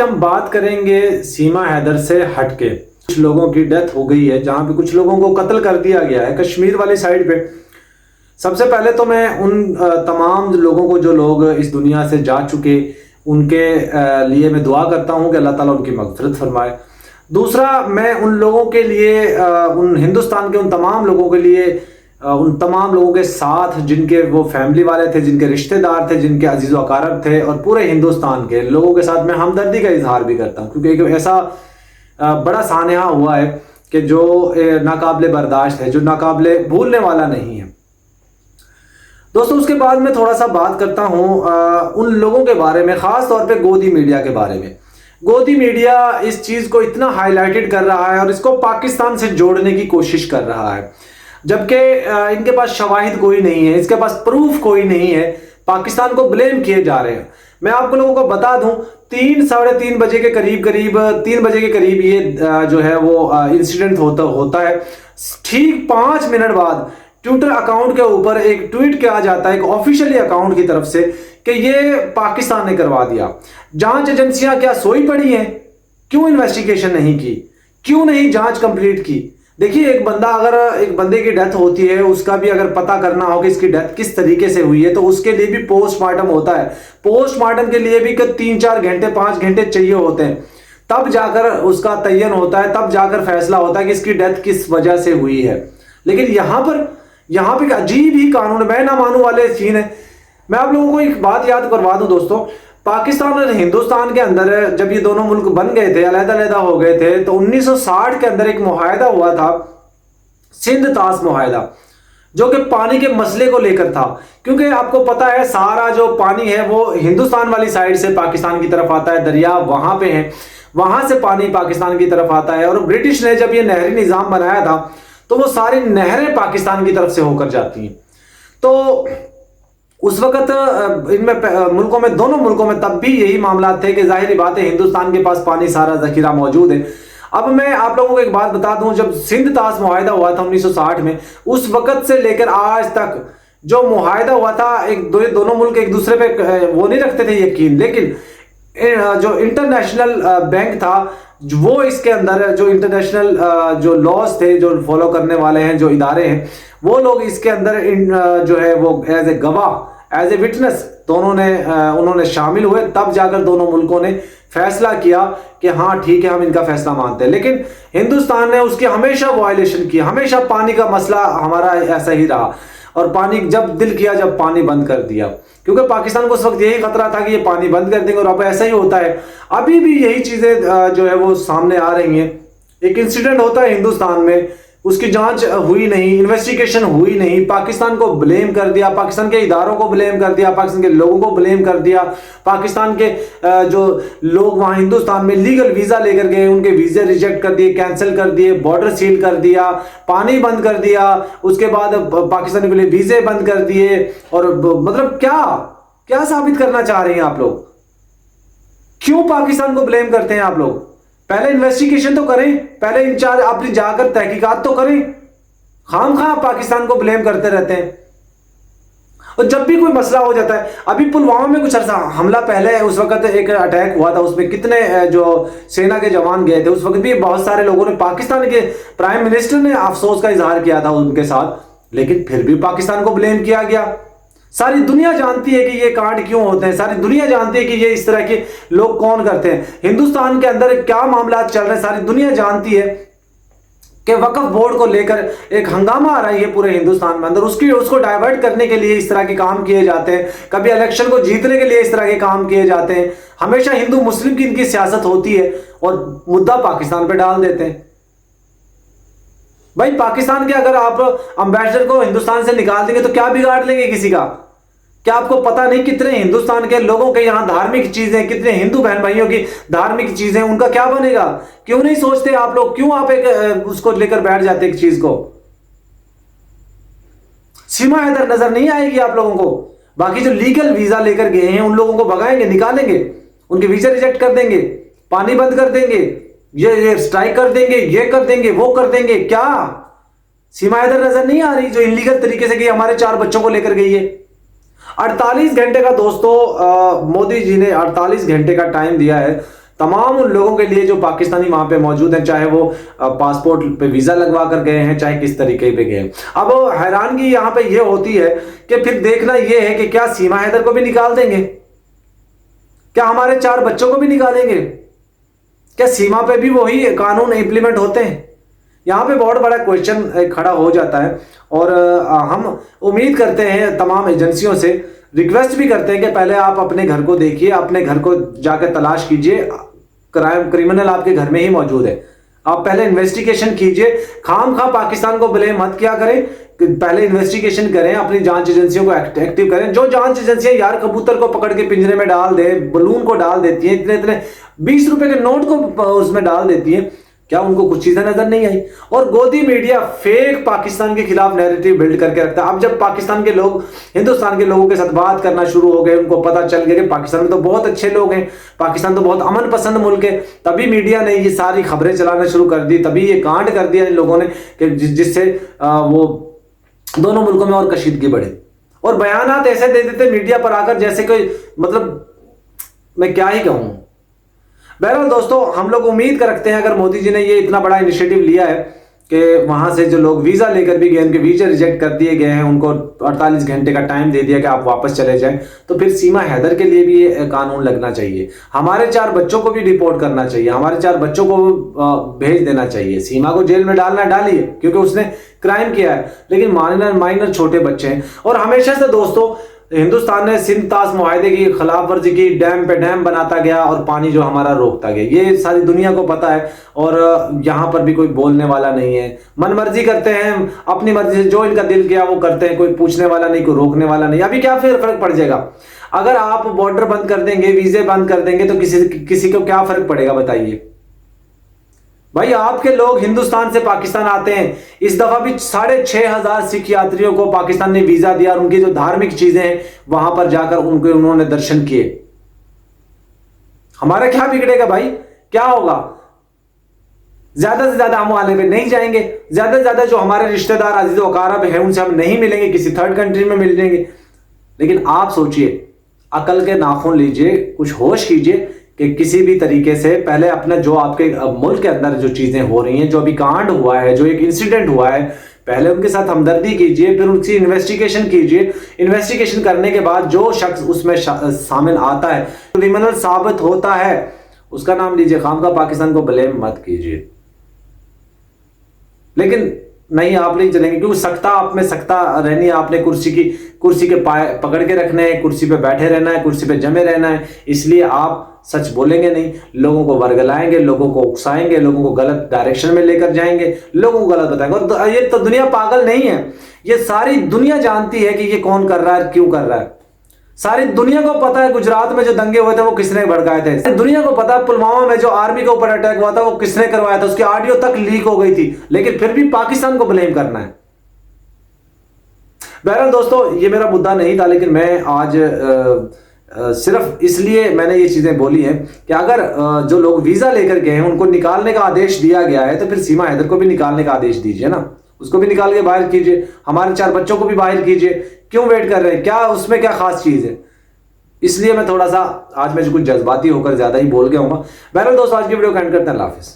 हम बात करेंगे सीमा हैदर से हटके। कुछ लोगों की डेथ हो गई है, जहां पे कुछ लोगों को कत्ल कर दिया गया है कश्मीर वाली साइड पे। सबसे पहले तो मैं उन तमाम लोगों को, जो लोग इस दुनिया से जा चुके, उनके लिए मैं दुआ करता हूं कि अल्लाह ताला उनकी मग़फ़िरत फरमाए। दूसरा, मैं उन लोगों के लिए, उन हिंदुस्तान के उन तमाम लोगों के लिए, उन तमाम लोगों के साथ जिनके वो फैमिली वाले थे, जिनके रिश्तेदार थे, जिनके अजीज़ व अकारब थे, और पूरे हिंदुस्तान के लोगों के साथ मैं हमदर्दी का इजहार भी करता हूँ, क्योंकि एक ऐसा बड़ा सानहा हुआ है कि जो नाकाबिले बर्दाश्त है, जो नाकाबिले भूलने वाला नहीं है। दोस्तों, उसके बाद मैं थोड़ा सा बात करता हूँ उन लोगों के बारे में, ख़ास तौर पे गोदी मीडिया के बारे में। गोदी मीडिया इस चीज़ को इतना हाईलाइटेड कर रहा है और इसको पाकिस्तान से जोड़ने की कोशिश कर रहा है, जबकि इनके पास शवाहिद कोई नहीं है, इसके पास प्रूफ कोई नहीं है, पाकिस्तान को ब्लेम किए जा रहे हैं। मैं आपको लोगों को बता दूं, 3-3:30 बजे के करीब 3 बजे के करीब ये जो है वो इंसिडेंट होता है। ठीक 5 मिनट बाद ट्विटर अकाउंट के ऊपर एक ट्वीट किया जाता है, एक ऑफिशियली अकाउंट की तरफ से, कि ये पाकिस्तान ने करवा दिया। जांच एजेंसियां क्या सोई पड़ी हैं? क्यों इन्वेस्टिगेशन नहीं की? क्यों नहीं जांच कंप्लीट की? देखिए, अगर एक बंदे की डेथ होती है, उसका भी अगर पता करना हो कि इसकी डेथ किस तरीके से हुई है, तो उसके लिए भी पोस्टमार्टम होता है। पोस्टमार्टम के लिए भी 3-4 घंटे 5 घंटे चाहिए होते हैं, तब जाकर उसका तयन होता है, तब जाकर फैसला होता है कि इसकी डेथ किस वजह से हुई है। लेकिन यहां पर अजीब ही कानून, मैं ना मानू वाले सीन है। मैं आप लोगों को एक बात याद करवा दूं दोस्तों, पाकिस्तान और हिंदुस्तान के अंदर जब ये दोनों मुल्क बन गए थे, अलग-अलग हो गए थे, तो 1960 के अंदर एक मुआहदा हुआ था, सिंध तास मुआहदा, जो कि पानी के मसले को लेकर था। क्योंकि आपको पता है, सारा जो पानी है वो हिंदुस्तान वाली साइड से पाकिस्तान की तरफ आता है, दरिया वहां पे है, वहां से पानी पाकिस्तान की तरफ आता है। और ब्रिटिश ने जब ये नहरी निजाम बनाया था, तो वो सारी नहरें पाकिस्तान की तरफ से होकर जाती हैं। तो उस वक्त इनमें मुल्कों में, दोनों मुल्कों में तब भी यही मामला थे कि जाहिर बात है हिंदुस्तान के पास पानी सारा जखीरा मौजूद है। अब मैं आप लोगों को एक बात बता दूं, जब सिंध तास मुआहदा हुआ था 1960 में, उस वक्त से लेकर आज तक जो मुआहदा हुआ था, दोनों मुल्क एक दूसरे पे वो नहीं रखते थे यकीन, लेकिन जो इंटरनेशनल बैंक था, वो इसके अंदर जो इंटरनेशनल जो लॉज थे, जो फॉलो करने वाले हैं, जो इदारे हैं, वो लोग इसके अंदर जो है वो एज ए गवाह, एज ए विटनेस उन्होंने शामिल हुए। तब जाकर दोनों मुल्कों ने फैसला किया कि हाँ ठीक है, हम इनका फैसला मानते हैं। लेकिन हिंदुस्तान ने उसकी हमेशा वायलेशन की, हमेशा पानी का मसला हमारा ऐसा ही रहा, और पानी जब दिल किया, जब पानी बंद कर दिया, क्योंकि पाकिस्तान को उस वक्त यही खतरा था कि ये पानी बंद कर देंगे, और अब ऐसा ही होता है। अभी भी यही चीजें जो है वो सामने आ रही हैं। एक इंसिडेंट होता है हिंदुस्तान में, उसकी जांच हुई नहीं, इन्वेस्टिगेशन हुई नहीं, पाकिस्तान को ब्लेम कर दिया, पाकिस्तान के इदारों को ब्लेम कर दिया, पाकिस्तान के लोगों को ब्लेम कर दिया, पाकिस्तान के जो लोग वहां हिंदुस्तान में लीगल वीजा लेकर गए, उनके वीजे रिजेक्ट कर दिए, कैंसिल कर दिए, बॉर्डर सील कर दिया, पानी बंद कर दिया, उसके बाद पाकिस्तान के लिए वीजे बंद कर दिए। और मतलब क्या साबित करना चाह रहे हैं आप लोग? क्यों पाकिस्तान को ब्लेम करते हैं आप लोग? पहले इन्वेस्टिगेशन तो करें, पहले इंचार्ज अपनी जाकर तहकीकात तो करें। खामखा पाकिस्तान को ब्लेम करते रहते हैं। और जब भी कोई मसला हो जाता है, अभी पुलवामा में कुछ अर्सा हमला पहले, उस वक्त एक अटैक हुआ था, उसमें कितने जो सेना के जवान गए थे, उस वक्त भी बहुत सारे लोगों ने, पाकिस्तान के प्राइम मिनिस्टर ने अफसोस का इजहार किया था उनके साथ, लेकिन फिर भी पाकिस्तान को ब्लेम किया गया। सारी दुनिया जानती है कि ये कांड क्यों होते हैं, सारी दुनिया जानती है कि ये इस तरह के लोग कौन करते हैं, हिंदुस्तान के अंदर क्या मामला चल रहे हैं, सारी दुनिया जानती है कि वक्फ बोर्ड को लेकर एक हंगामा आ रही है पूरे हिंदुस्तान में अंदर, उसको डाइवर्ट करने के लिए इस तरह के काम किए जाते हैं, कभी इलेक्शन को जीतने के लिए इस तरह के काम किए जाते हैं। हमेशा हिंदू मुस्लिम की इनकी सियासत होती है और मुद्दा पाकिस्तान पे डाल देते हैं। भाई, पाकिस्तान के अगर आप एम्बेसडर को हिंदुस्तान से निकाल देंगे तो क्या बिगाड़ लेंगे किसी का? क्या आपको पता नहीं कितने हिंदुस्तान के लोगों के यहाँ धार्मिक चीजें, कितने हिंदू बहन भाइयों की धार्मिक चीजें, उनका क्या बनेगा? क्यों नहीं सोचते आप लोग? क्यों आप एक उसको लेकर बैठ जाते एक चीज को? सीमा हैदर नजर नहीं आएगी आप लोगों को? बाकी जो लीगल वीजा लेकर गए हैं उन लोगों को भगाएंगे, निकालेंगे, उनके वीजा रिजेक्ट कर देंगे, पानी बंद कर देंगे, ये स्ट्राइक कर देंगे, ये कर देंगे, वो कर देंगे। क्या सीमा हैदर नजर नहीं आ रही जो इलीगल तरीके से गई, हमारे 4 बच्चों को लेकर गई है? 48 घंटे का दोस्तों मोदी जी ने 48 घंटे का टाइम दिया है तमाम उन लोगों के लिए जो पाकिस्तानी वहां पे मौजूद हैं, चाहे वो पासपोर्ट पे वीजा लगवा कर गए हैं, चाहे किस तरीके पे गए हैं। अब हैरानगी यहां पे ये होती है कि फिर देखना ये है कि क्या सीमा हैदर को भी निकाल देंगे, क्या हमारे 4 बच्चों को भी निकालेंगे, क्या सीमा पे भी वही कानून इंप्लीमेंट होते हैं? यहां पे बहुत बड़ा क्वेश्चन खड़ा हो जाता है। और हम उम्मीद करते हैं, तमाम एजेंसियों से रिक्वेस्ट भी करते हैं कि पहले आप अपने घर को देखिए, अपने घर को जाकर तलाश कीजिए। क्रिमिनल आपके घर में ही मौजूद है, आप पहले इन्वेस्टिगेशन कीजिए। खामखा पाकिस्तान को ब्लेम मत किया करें, पहले इन्वेस्टिगेशन करें, अपनी जांच एजेंसियों को एक्टिव करें। जो जांच एजेंसियां यार कबूतर को पकड़ के पिंजरे में डाल दे, बलून को डाल देती हैं, इतने इतने 20 रुपए के नोट को उसमें डाल देती हैं, क्या उनको कुछ चीजें नजर नहीं आई? और गोदी मीडिया फेक पाकिस्तान के खिलाफ नैरेटिव बिल्ड करके रखता है। अब जब पाकिस्तान के लोग हिंदुस्तान के लोगों के साथ बात करना शुरू हो गए, उनको पता चल गया कि पाकिस्तान में तो बहुत अच्छे लोग हैं, पाकिस्तान तो बहुत अमन पसंद मुल्क है, तभी मीडिया ने ये सारी खबरें चलाना शुरू कर दी, तभी ये कांड कर दिया इन लोगों ने कि जिससे वो दोनों मुल्कों में और कशीदगी बढ़े। और बयानात ऐसे दे देते मीडिया पर आकर जैसे कोई, मतलब मैं क्या ही कहूं। बहरहाल दोस्तों, हम लोग उम्मीद कर रखते हैं अगर मोदी जी ने ये इतना बड़ा इनिशिएटिव लिया है कि वहां से जो लोग वीजा लेकर भी गए, उनके वीजा रिजेक्ट कर दिए गए हैं, उनको 48 घंटे का टाइम दे दिया कि आप वापस चले जाएं, तो फिर सीमा हैदर के लिए भी ये कानून लगना चाहिए। हमारे 4 बच्चों को भी रिपोर्ट करना चाहिए, हमारे 4 बच्चों को भेज देना चाहिए। सीमा को जेल में डालना डालिए क्योंकि उसने क्राइम किया है, लेकिन माइनर छोटे बच्चे हैं। और हमेशा से दोस्तों हिंदुस्तान ने सिंध ताश मुआहदे की खिलाफ वर्जी की, डैम पे डैम बनाता गया और पानी जो हमारा रोकता गया, ये सारी दुनिया को पता है। और यहां पर भी कोई बोलने वाला नहीं है, मन मर्जी करते हैं, अपनी मर्जी से जो इनका दिल किया वो करते हैं, कोई पूछने वाला नहीं, कोई रोकने वाला नहीं। अभी क्या फिर फर्क पड़ जाएगा? अगर आप बॉर्डर बंद कर देंगे, वीजे बंद कर देंगे, तो किसी को क्या फर्क पड़ेगा बताइए भाई? आपके लोग हिंदुस्तान से पाकिस्तान आते हैं, इस दफा भी 6,500 सिख यात्रियों को पाकिस्तान ने वीजा दिया और उनकी जो धार्मिक चीजें हैं वहां पर जाकर उन्होंने दर्शन किए। हमारा क्या बिगड़ेगा भाई? क्या होगा? ज्यादा से ज्यादा हम वाले पे नहीं जाएंगे, ज्यादा से ज्यादा जो हमारे रिश्तेदार अजीज वकारब हैं उनसे हम नहीं मिलेंगे, किसी थर्ड कंट्री में मिल जाएंगे। लेकिन आप सोचिए, अकल के नाखून लीजिए, कुछ होश कीजिए कि किसी भी तरीके से पहले अपना जो आपके मुल्क के अंदर जो चीजें हो रही हैं, जो अभी कांड हुआ है, जो एक इंसिडेंट हुआ है, पहले उनके साथ हमदर्दी कीजिए, फिर उनकी इन्वेस्टिगेशन कीजिए। इन्वेस्टिगेशन करने के बाद जो शख्स उसमें शामिल आता है, क्रिमिनल साबित होता है, उसका नाम लीजिए। खामखा पाकिस्तान को ब्लेम मत कीजिए। लेकिन नहीं, आप नहीं चलेंगे क्योंकि सख्ता आप में सख्ता रहनी है। आपने कुर्सी के पाए पकड़ के रखने हैं, कुर्सी पे बैठे रहना है, कुर्सी पे जमे रहना है। इसलिए आप सच बोलेंगे नहीं, लोगों को वर्गलाएंगे, लोगों को उकसाएंगे, लोगों को गलत डायरेक्शन में लेकर जाएंगे, लोगों को गलत बताएंगे। और ये तो दुनिया पागल नहीं है, ये सारी दुनिया जानती है कि ये कौन कर रहा है, क्यों कर रहा है। सारी दुनिया को पता है गुजरात में जो दंगे हुए थे वो किसने भड़काए थे। दुनिया को पता है पुलवामा में जो आर्मी के ऊपर अटैक हुआ था वो किसने करवाया था, उसकी ऑडियो तक लीक हो गई थी। लेकिन फिर भी पाकिस्तान को ब्लेम करना है। बहरहाल दोस्तों, ये मेरा मुद्दा नहीं था, लेकिन मैं आज सिर्फ इसलिए मैंने ये चीजें बोली हैं कि अगर जो लोग वीजा लेकर गए हैं उनको निकालने का आदेश दिया गया है, तो फिर सीमा हैदर को भी निकालने का आदेश दीजिए ना, उसको भी निकाल के बाहर कीजिए। हमारे 4 बच्चों को भी बाहर कीजिए। क्यों वेट कर रहे हैं? क्या उसमें क्या खास चीज है? इसलिए मैं थोड़ा सा आज मैं कुछ जज्बाती होकर ज्यादा ही बोल गया हूँ। बहरहाल दोस्तों, आज की वीडियो को एंड करते हैं। अल्लाह हाफिज।